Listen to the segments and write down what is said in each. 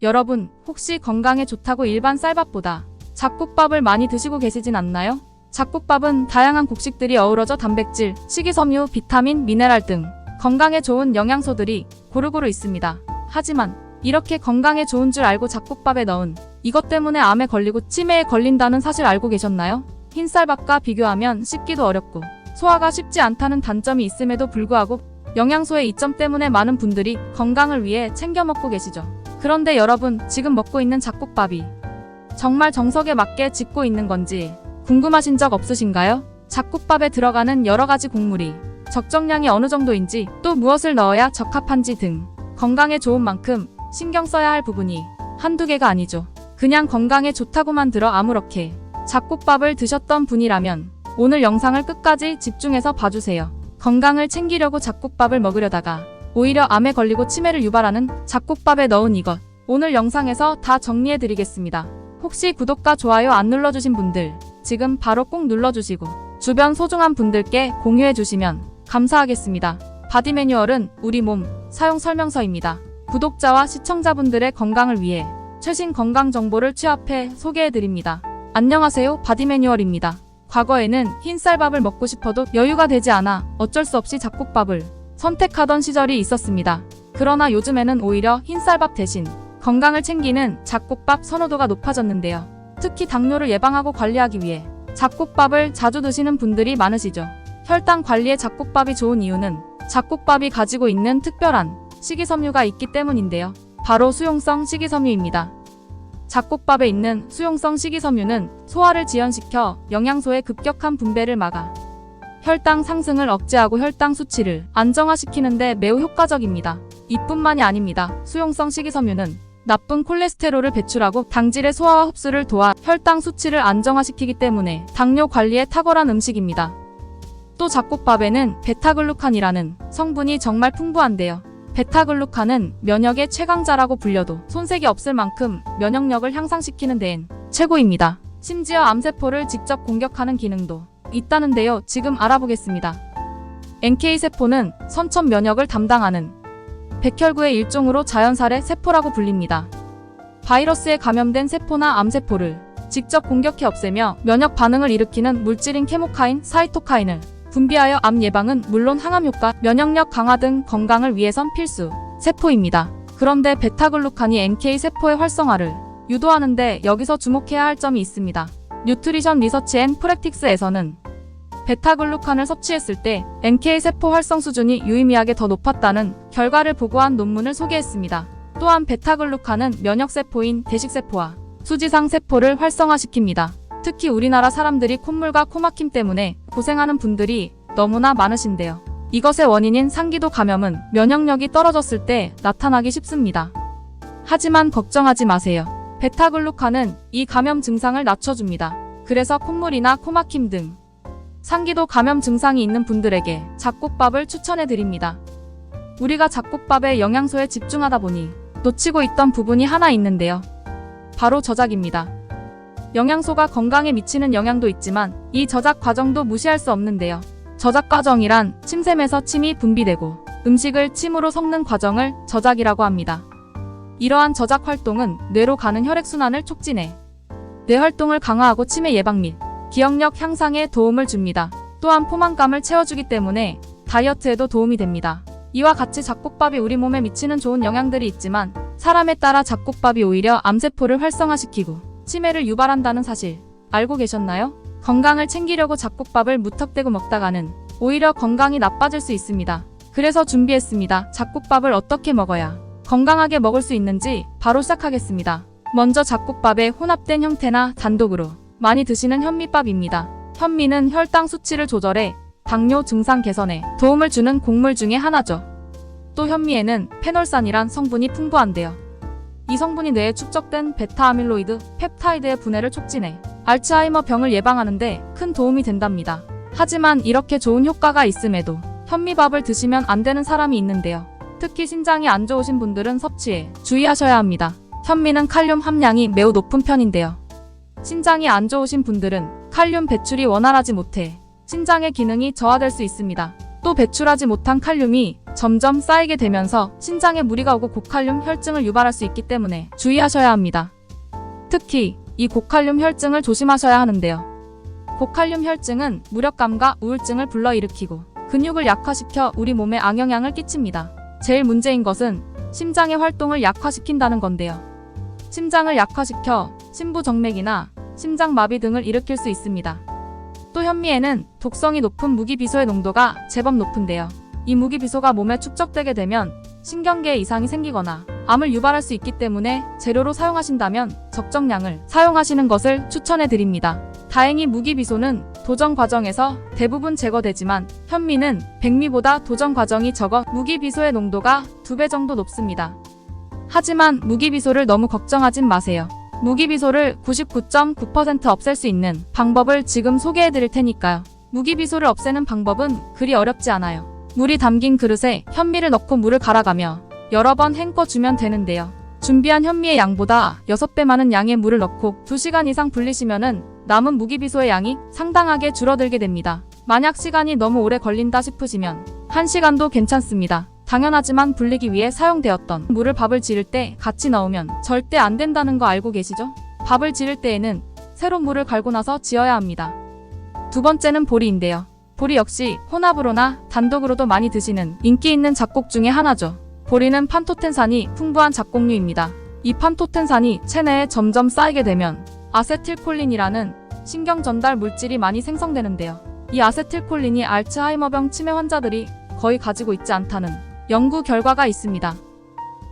여러분, 혹시 건강에 좋다고 일반 쌀밥보다 잡곡밥을 많이 드시고 계시진 않나요? 잡곡밥은 다양한 곡식들이 어우러져 단백질, 식이섬유, 비타민, 미네랄 등 건강에 좋은 영양소들이 고루고루 있습니다. 하지만 이렇게 건강에 좋은 줄 알고 잡곡밥에 넣은 이것 때문에 암에 걸리고 치매에 걸린다는 사실 알고 계셨나요? 흰쌀밥과 비교하면 씹기도 어렵고 소화가 쉽지 않다는 단점이 있음에도 불구하고 영양소의 이점 때문에 많은 분들이 건강을 위해 챙겨 먹고 계시죠. 그런데 여러분, 지금 먹고 있는 잡곡밥이 정말 정석에 맞게 짓고 있는 건지 궁금하신 적 없으신가요? 잡곡밥에 들어가는 여러 가지 곡물이 적정량이 어느 정도인지, 또 무엇을 넣어야 적합한지 등 건강에 좋은 만큼 신경 써야 할 부분이 한두 개가 아니죠. 그냥 건강에 좋다고만 들어 아무렇게 잡곡밥을 드셨던 분이라면 오늘 영상을 끝까지 집중해서 봐주세요. 건강을 챙기려고 잡곡밥을 먹으려다가 오히려 암에 걸리고 치매를 유발하는 잡곡밥에 넣은 이것, 오늘 영상에서 다 정리해드리겠습니다. 혹시 구독과 좋아요 안 눌러주신 분들 지금 바로 꼭 눌러주시고 주변 소중한 분들께 공유해주시면 감사하겠습니다. 바디 매뉴얼은 우리 몸 사용 설명서입니다. 구독자와 시청자분들의 건강을 위해 최신 건강 정보를 취합해 소개해드립니다. 안녕하세요, 바디 매뉴얼입니다. 과거에는 흰쌀밥을 먹고 싶어도 여유가 되지 않아 어쩔 수 없이 잡곡밥을 선택하던 시절이 있었습니다. 그러나 요즘에는 오히려 흰쌀밥 대신 건강을 챙기는 잡곡밥 선호도가 높아졌는데요. 특히 당뇨를 예방하고 관리하기 위해 잡곡밥을 자주 드시는 분들이 많으시죠. 혈당 관리에 잡곡밥이 좋은 이유는 잡곡밥이 가지고 있는 특별한 식이섬유가 있기 때문인데요. 바로 수용성 식이섬유입니다. 잡곡밥에 있는 수용성 식이섬유는 소화를 지연시켜 영양소의 급격한 분배를 막아 혈당 상승을 억제하고 혈당 수치를 안정화시키는 데 매우 효과적입니다. 이뿐만이 아닙니다. 수용성 식이섬유는 나쁜 콜레스테롤을 배출하고 당질의 소화와 흡수를 도와 혈당 수치를 안정화시키기 때문에 당뇨 관리에 탁월한 음식입니다. 또 잡곡밥에는 베타글루칸이라는 성분이 정말 풍부한데요. 베타글루칸은 면역의 최강자라고 불려도 손색이 없을 만큼 면역력을 향상시키는 데엔 최고입니다. 심지어 암세포를 직접 공격하는 기능도 있다는데요. 지금 알아보겠습니다. NK세포는 선천 면역을 담당하는 백혈구의 일종으로 자연살의 세포라고 불립니다. 바이러스에 감염된 세포나 암세포를 직접 공격해 없애며 면역 반응을 일으키는 물질인 케모카인, 사이토카인을 분비하여 암 예방은 물론 항암 효과, 면역력 강화 등 건강을 위해선 필수 세포입니다. 그런데 베타글루칸이 NK세포의 활성화를 유도하는데 여기서 주목해야 할 점이 있습니다. 뉴트리션 리서치 앤 프랙틱스에서는 베타글루칸을 섭취했을 때 NK세포 활성 수준이 유의미하게 더 높았다는 결과를 보고한 논문을 소개했습니다. 또한 베타글루칸은 면역세포인 대식세포와 수지상세포를 활성화시킵니다. 특히 우리나라 사람들이 콧물과 코막힘 때문에 고생하는 분들이 너무나 많으신데요. 이것의 원인인 상기도 감염은 면역력이 떨어졌을 때 나타나기 쉽습니다. 하지만 걱정하지 마세요. 베타글루칸은 이 감염 증상을 낮춰줍니다. 그래서 콧물이나 코막힘 등 상기도 감염 증상이 있는 분들에게 잡곡밥을 추천해드립니다. 우리가 잡곡밥의 영양소에 집중하다 보니 놓치고 있던 부분이 하나 있는데요. 바로 저작입니다. 영양소가 건강에 미치는 영향도 있지만 이 저작 과정도 무시할 수 없는데요. 저작 과정이란 침샘에서 침이 분비되고 음식을 침으로 섞는 과정을 저작이라고 합니다. 이러한 저작 활동은 뇌로 가는 혈액순환을 촉진해 뇌 활동을 강화하고 치매 예방 및 기억력 향상에 도움을 줍니다. 또한 포만감을 채워주기 때문에 다이어트에도 도움이 됩니다. 이와 같이 잡곡밥이 우리 몸에 미치는 좋은 영향들이 있지만 사람에 따라 잡곡밥이 오히려 암세포를 활성화시키고 치매를 유발한다는 사실 알고 계셨나요? 건강을 챙기려고 잡곡밥을 무턱대고 먹다가는 오히려 건강이 나빠질 수 있습니다. 그래서 준비했습니다. 잡곡밥을 어떻게 먹어야 건강하게 먹을 수 있는지 바로 시작하겠습니다. 먼저 잡곡밥의 혼합된 형태나 단독으로 많이 드시는 현미밥입니다. 현미는 혈당 수치를 조절해 당뇨 증상 개선에 도움을 주는 곡물 중에 하나죠. 또 현미에는 페놀산이란 성분이 풍부한데요. 이 성분이 뇌에 축적된 베타아밀로이드, 펩타이드의 분해를 촉진해 알츠하이머 병을 예방하는 데 큰 도움이 된답니다. 하지만 이렇게 좋은 효과가 있음에도 현미밥을 드시면 안 되는 사람이 있는데요. 특히 신장이 안 좋으신 분들은 섭취에 주의하셔야 합니다. 현미는 칼륨 함량이 매우 높은 편인데요. 신장이 안 좋으신 분들은 칼륨 배출이 원활하지 못해 신장의 기능이 저하될 수 있습니다. 또 배출하지 못한 칼륨이 점점 쌓이게 되면서 신장에 무리가 오고 고칼륨 혈증을 유발할 수 있기 때문에 주의하셔야 합니다. 특히 이 고칼륨 혈증을 조심하셔야 하는데요. 고칼륨 혈증은 무력감과 우울증을 불러일으키고 근육을 약화시켜 우리 몸에 악영향을 끼칩니다. 제일 문제인 것은 심장의 활동을 약화시킨다는 건데요. 심장을 약화시켜 심부정맥이나 심장마비 등을 일으킬 수 있습니다. 또 현미에는 독성이 높은 무기비소의 농도가 제법 높은데요. 이 무기비소가 몸에 축적되게 되면 신경계에 이상이 생기거나 암을 유발할 수 있기 때문에 재료로 사용하신다면 적정량을 사용하시는 것을 추천해 드립니다. 다행히 무기비소는 도정 과정에서 대부분 제거되지만 현미는 백미보다 도정 과정이 적어 무기비소의 농도가 2배 정도 높습니다. 하지만 무기비소를 너무 걱정하진 마세요. 무기비소를 99.9% 없앨 수 있는 방법을 지금 소개해 드릴 테니까요. 무기비소를 없애는 방법은 그리 어렵지 않아요. 물이 담긴 그릇에 현미를 넣고 물을 갈아가며 여러 번 헹궈주면 되는데요. 준비한 현미의 양보다 6배 많은 양의 물을 넣고 2시간 이상 불리시면은 남은 무기비소의 양이 상당하게 줄어들게 됩니다. 만약 시간이 너무 오래 걸린다 싶으시면 1시간도 괜찮습니다. 당연하지만 불리기 위해 사용되었던 물을 밥을 지을 때 같이 넣으면 절대 안 된다는 거 알고 계시죠? 밥을 지을 때에는 새로 물을 갈고 나서 지어야 합니다. 두 번째는 보리인데요. 보리 역시 혼합으로나 단독으로도 많이 드시는 인기 있는 잡곡 중에 하나죠. 보리는 판토텐산이 풍부한 잡곡류입니다. 이 판토텐산이 체내에 점점 쌓이게 되면 아세틸콜린이라는 신경 전달 물질이 많이 생성되는데요. 이 아세틸콜린이 알츠하이머병 치매 환자들이 거의 가지고 있지 않다는 연구 결과가 있습니다.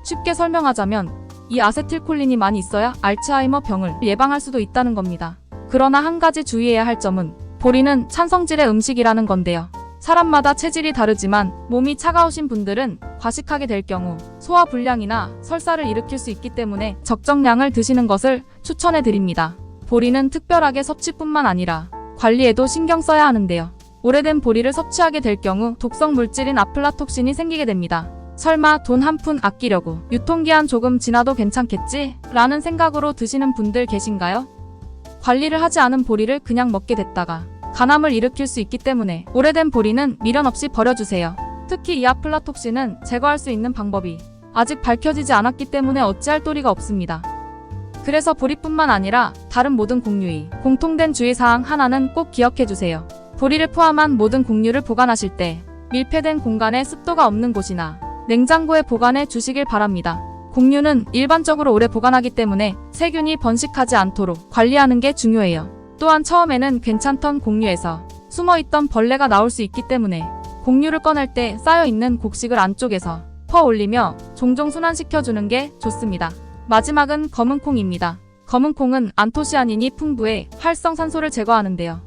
쉽게 설명하자면 이 아세틸콜린이 많이 있어야 알츠하이머 병을 예방할 수도 있다는 겁니다. 그러나 한 가지 주의해야 할 점은 보리는 찬성질의 음식이라는 건데요. 사람마다 체질이 다르지만 몸이 차가우신 분들은 과식하게 될 경우 소화불량이나 설사를 일으킬 수 있기 때문에 적정량을 드시는 것을 추천해 드립니다. 보리는 특별하게 섭취뿐만 아니라 관리에도 신경 써야 하는데요. 오래된 보리를 섭취하게 될 경우 독성 물질인 아플라톡신이 생기게 됩니다. 설마 돈 한 푼 아끼려고 유통기한 조금 지나도 괜찮겠지? 라는 생각으로 드시는 분들 계신가요? 관리를 하지 않은 보리를 그냥 먹게 됐다가 간암을 일으킬 수 있기 때문에 오래된 보리는 미련 없이 버려주세요. 특히 이 아플라톡신은 제거할 수 있는 방법이 아직 밝혀지지 않았기 때문에 어찌할 도리가 없습니다. 그래서 보리뿐만 아니라 다른 모든 곡류의 공통된 주의사항 하나는 꼭 기억해주세요. 보리를 포함한 모든 곡류를 보관하실 때 밀폐된 공간에 습도가 없는 곳이나 냉장고에 보관해 주시길 바랍니다. 곡류는 일반적으로 오래 보관하기 때문에 세균이 번식하지 않도록 관리하는 게 중요해요. 또한 처음에는 괜찮던 곡류에서 숨어있던 벌레가 나올 수 있기 때문에 곡류를 꺼낼 때 쌓여있는 곡식을 안쪽에서 퍼 올리며 종종 순환시켜주는 게 좋습니다. 마지막은 검은콩입니다. 검은콩은 안토시아닌이 풍부해 활성산소를 제거하는데요.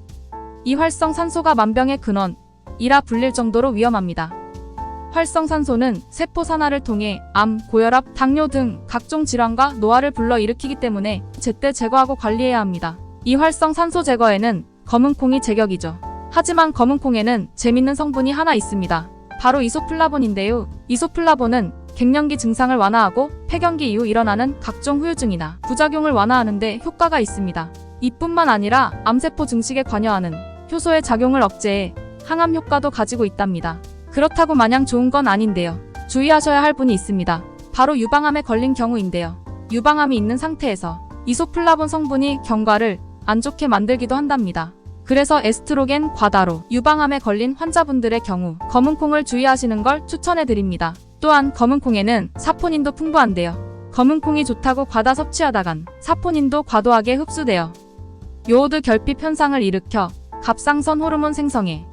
이 활성산소가 만병의 근원이라 불릴 정도로 위험합니다. 활성산소는 세포 산화를 통해 암, 고혈압, 당뇨 등 각종 질환과 노화를 불러일으키기 때문에 제때 제거하고 관리해야 합니다. 이 활성산소 제거에는 검은콩이 제격이죠. 하지만 검은콩에는 재밌는 성분이 하나 있습니다. 바로 이소플라본인데요. 이소플라본은 갱년기 증상을 완화하고 폐경기 이후 일어나는 각종 후유증이나 부작용을 완화하는 데 효과가 있습니다. 이뿐만 아니라 암세포 증식에 관여하는 효소의 작용을 억제해 항암 효과도 가지고 있답니다. 그렇다고 마냥 좋은 건 아닌데요. 주의하셔야 할 분이 있습니다. 바로 유방암에 걸린 경우인데요. 유방암이 있는 상태에서 이소플라본 성분이 경과를 안 좋게 만들기도 한답니다. 그래서 에스트로겐 과다로 유방암에 걸린 환자분들의 경우 검은콩을 주의하시는 걸 추천해 드립니다. 또한 검은콩에는 사포닌도 풍부한데요. 검은콩이 좋다고 과다 섭취하다간 사포닌도 과도하게 흡수되어 요오드 결핍 현상을 일으켜 갑상선 호르몬 생성에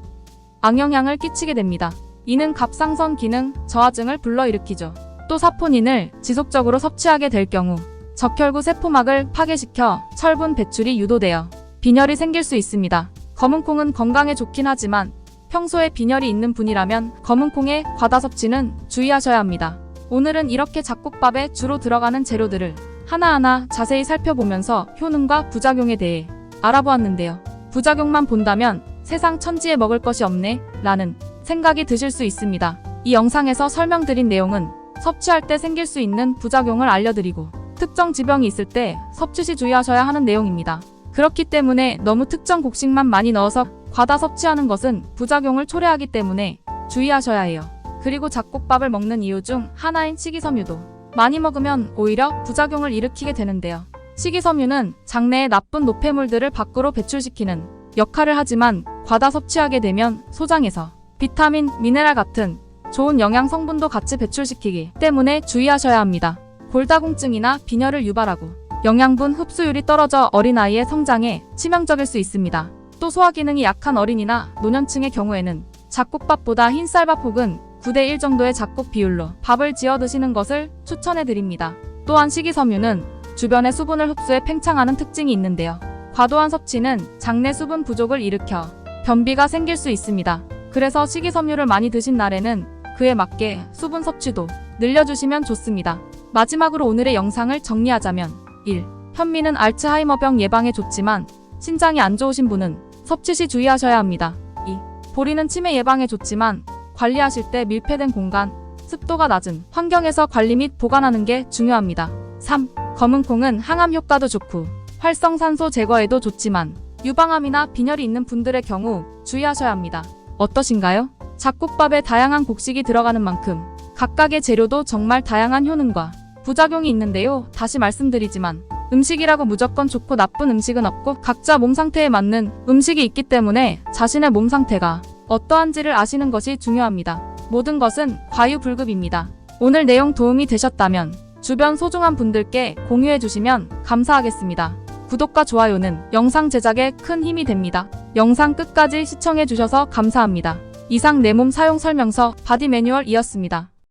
악영향을 끼치게 됩니다. 이는 갑상선 기능 저하증을 불러일으키죠. 또 사포닌을 지속적으로 섭취하게 될 경우 적혈구 세포막을 파괴시켜 철분 배출이 유도되어 빈혈이 생길 수 있습니다. 검은콩은 건강에 좋긴 하지만 평소에 빈혈이 있는 분이라면 검은콩의 과다 섭취는 주의하셔야 합니다. 오늘은 이렇게 잡곡밥에 주로 들어가는 재료들을 하나하나 자세히 살펴보면서 효능과 부작용에 대해 알아보았는데요. 부작용만 본다면 세상 천지에 먹을 것이 없네 라는 생각이 드실 수 있습니다. 이 영상에서 설명드린 내용은 섭취할 때 생길 수 있는 부작용을 알려드리고 특정 질병이 있을 때 섭취 시 주의하셔야 하는 내용입니다. 그렇기 때문에 너무 특정 곡식만 많이 넣어서 과다 섭취하는 것은 부작용을 초래하기 때문에 주의하셔야 해요. 그리고 잡곡밥을 먹는 이유 중 하나인 식이섬유도 많이 먹으면 오히려 부작용을 일으키게 되는데요. 식이섬유는 장내의 나쁜 노폐물들을 밖으로 배출시키는 역할을 하지만 과다 섭취하게 되면 소장에서 비타민, 미네랄 같은 좋은 영양 성분도 같이 배출시키기 때문에 주의하셔야 합니다. 골다공증이나 빈혈을 유발하고 영양분 흡수율이 떨어져 어린아이의 성장에 치명적일 수 있습니다. 또 소화 기능이 약한 어린이나 노년층의 경우에는 잡곡밥보다 흰쌀밥 혹은 9대1 정도의 잡곡 비율로 밥을 지어 드시는 것을 추천해 드립니다. 또한 식이섬유는 주변의 수분을 흡수해 팽창하는 특징이 있는데요. 과도한 섭취는 장내 수분 부족을 일으켜 변비가 생길 수 있습니다. 그래서 식이섬유를 많이 드신 날에는 그에 맞게 수분 섭취도 늘려주시면 좋습니다. 마지막으로 오늘의 영상을 정리하자면 1. 현미는 알츠하이머병 예방에 좋지만 신장이 안 좋으신 분은 섭취 시 주의하셔야 합니다. 2. 보리는 치매 예방에 좋지만 관리하실 때 밀폐된 공간, 습도가 낮은 환경에서 관리 및 보관하는 게 중요합니다. 3. 검은콩은 항암 효과도 좋고 활성산소 제거에도 좋지만 유방암이나 빈혈이 있는 분들의 경우 주의하셔야 합니다. 어떠신가요? 잡곡밥에 다양한 곡식이 들어가는 만큼 각각의 재료도 정말 다양한 효능과 부작용이 있는데요. 다시 말씀드리지만 음식이라고 무조건 좋고 나쁜 음식은 없고 각자 몸 상태에 맞는 음식이 있기 때문에 자신의 몸 상태가 어떠한지를 아시는 것이 중요합니다. 모든 것은 과유불급입니다. 오늘 내용 도움이 되셨다면 주변 소중한 분들께 공유해 주시면 감사하겠습니다. 구독과 좋아요는 영상 제작에 큰 힘이 됩니다. 영상 끝까지 시청해 주셔서 감사합니다. 이상 내 몸 사용 설명서 바디 매뉴얼이었습니다.